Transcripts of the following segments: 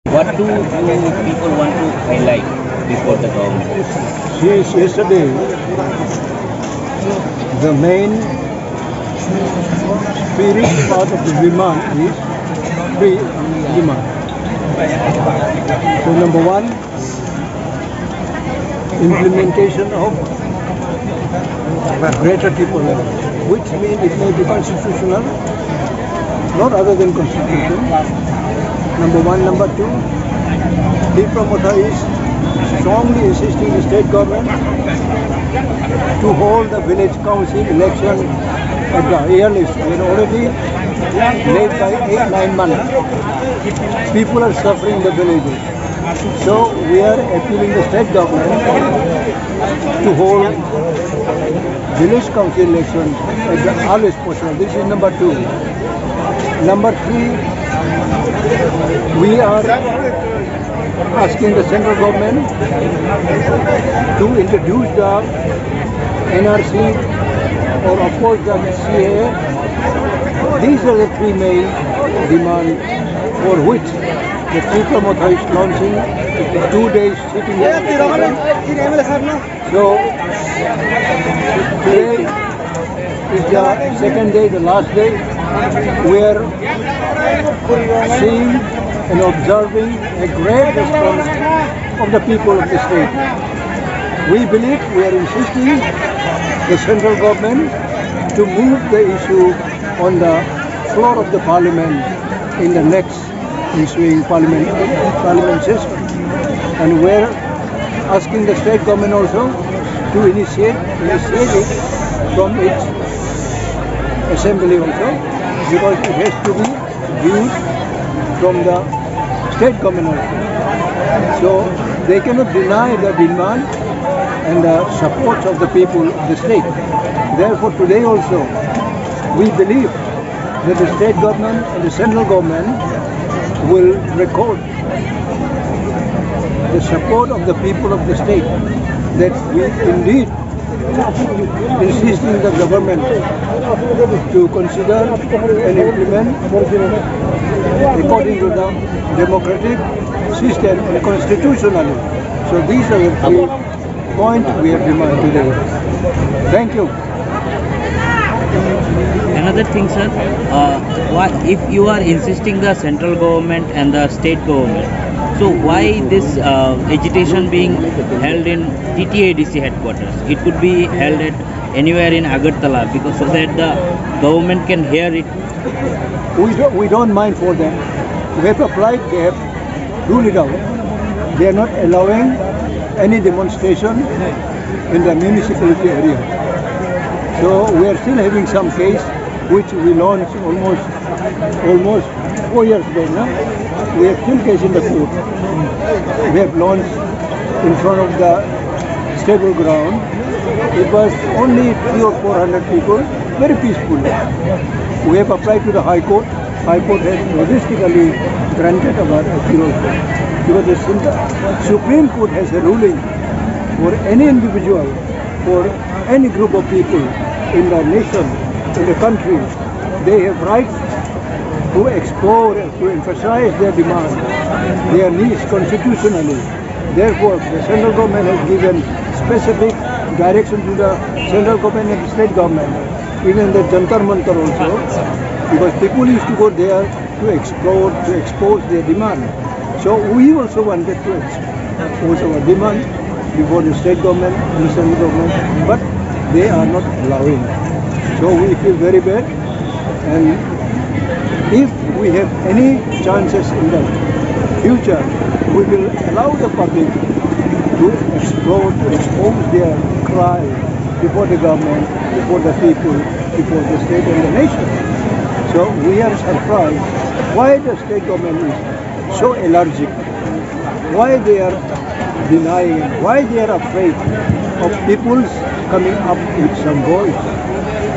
What do you people want to highlight before the government? Since yesterday, the main spirit part of the demand is free demand. So number one, implementation of greater triple level, which means it may be constitutional, not other than constitution. Number one. Number two, the promoter is strongly insisting the state government to hold the village council election at the earliest. We are already late by 8-9 months. People are suffering in the villages. So we are appealing the state government to hold village council election at the earliest possible. This is number two. Number three, we are asking the central government to introduce the NRC or oppose the CAA. These are the three main demands for which the Chief Promoter is launching 2 days sitting. So today is the second day, the last day. We are seeing and observing a great response of the people of the state. We believe we are insisting the central government to move the issue on the floor of the parliament in the next ensuing parliament session. And we are asking the state government also to initiate it from its assembly also, because it has to be viewed from the state government also. So they cannot deny the demand and the support of the people of the state. Therefore today also we believe that the state government and the central government will record the support of the people of the state, that we indeed insisting the government to consider and implement according to the democratic system and constitutionally. So these are the three points we have demanded today. Thank you. Another thing, sir, what if you are insisting the central government and the state government? So why this agitation being held in TTADC headquarters? It could be held at anywhere in Agartala, because so that the government can hear it. We don't mind for them. We have applied, they have ruled it out. They are not allowing any demonstration in the municipality area. So we are still having some case which we launched almost 4 years ago now. We have still case in the court. We have launched in front of the stable ground. It was only 300 or 400 people, very peaceful. We have applied to the High Court. High Court has logistically granted our appeal also. Because the Supreme Court has a ruling for any individual, for any group of people in the nation, in the country, they have rights to explore, to emphasize their demand, their needs constitutionally. Therefore, the central government has given specific direction to the central government and the state government, even the Jantar Mantar also, because people used to go there to explore, to expose their demand. So we also wanted to expose our demand before the state government and the central government, but they are not allowing. So we feel very bad, and if we have any chances in the future, we will allow the public to explore, to expose their cry before the government, before the people, before the state and the nation. So we are surprised why the state government is so allergic, why they are denying, why they are afraid of people's coming up with some voice.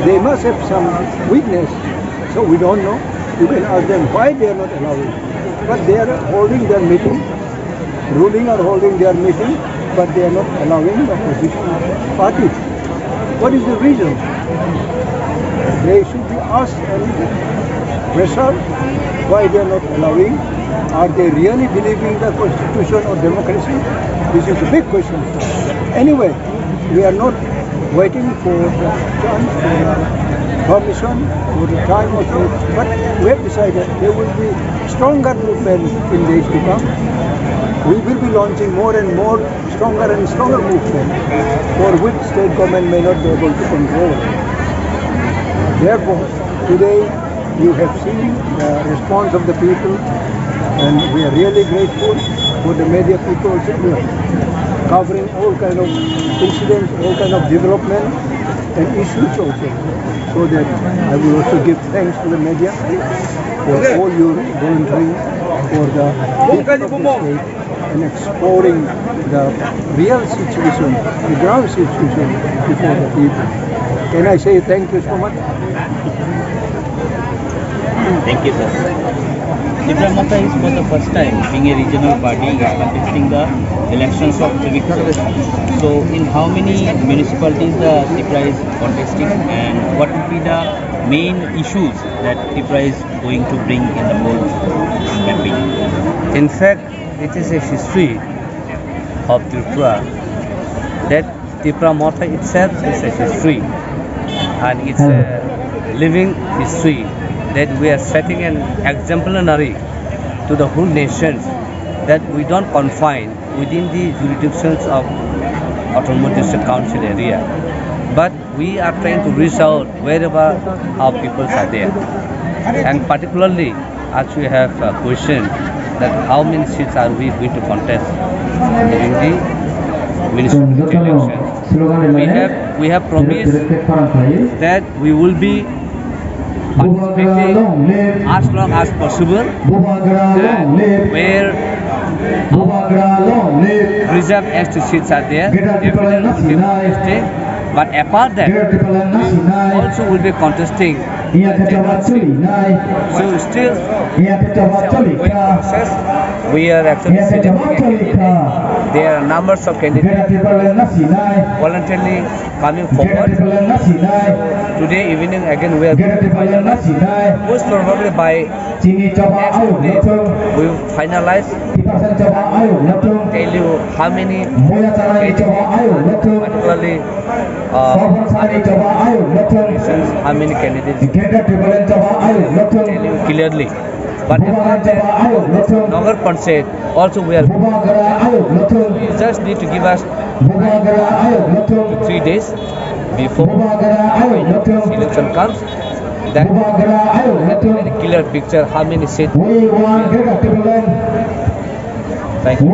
They must have some weakness, so we don't know. You can ask them why they are not allowing. But they are holding their meeting, ruling are holding their meeting, but they are not allowing the opposition parties. What is the reason? They should be asked and pressured why they are not allowing Are they really believing the constitution or democracy? This is a big question. Anyway, we are not waiting for the chance, for the permission, for the time or so, but we have decided there will be stronger movement in days to come. We will be launching more and more stronger and stronger movement for which state government may not be able to control. Therefore, today you have seen the response of the people, and we are really grateful for the media people covering all kind of incidents, all kind of development and issues also. So that I will also give thanks to the media for all your volunteering for the people of the state and exploring the real situation, the ground situation before the people. Can I say thank you so much? Thank you, sir. Tripura Mata is for the first time being a regional party is contesting the elections of civic council. So, in how many municipalities the Tripura is contesting, and what will be the main issues that Tripura is going to bring in the whole campaign? In fact, it is a history of Tripura that Tripura Mata itself is a history, and it's a living history that we are setting an exemplary to the whole nation, that we don't confine within the jurisdictions of Autonomous District Council area, but we are trying to reach out wherever our peoples are there. And particularly, as we have a question that how many seats are we going to contest during the municipality elections. We have promised that we will be participating as long as possible, and where reserved ST seats are there, everyone will be contesting. But apart that, also will be contesting the general seat. So still, going process, we are actually sitting candidates. There are numbers of candidates voluntarily coming forward. Today evening again we are going to finalize. Most probably by next day we will finalize. Tell you how many particularly how many candidates tell you clearly. But Nagar Panchayat also we are you just need to give us 2 to 3 days before election comes. Then we have a very clear picture how many seats. Thank you.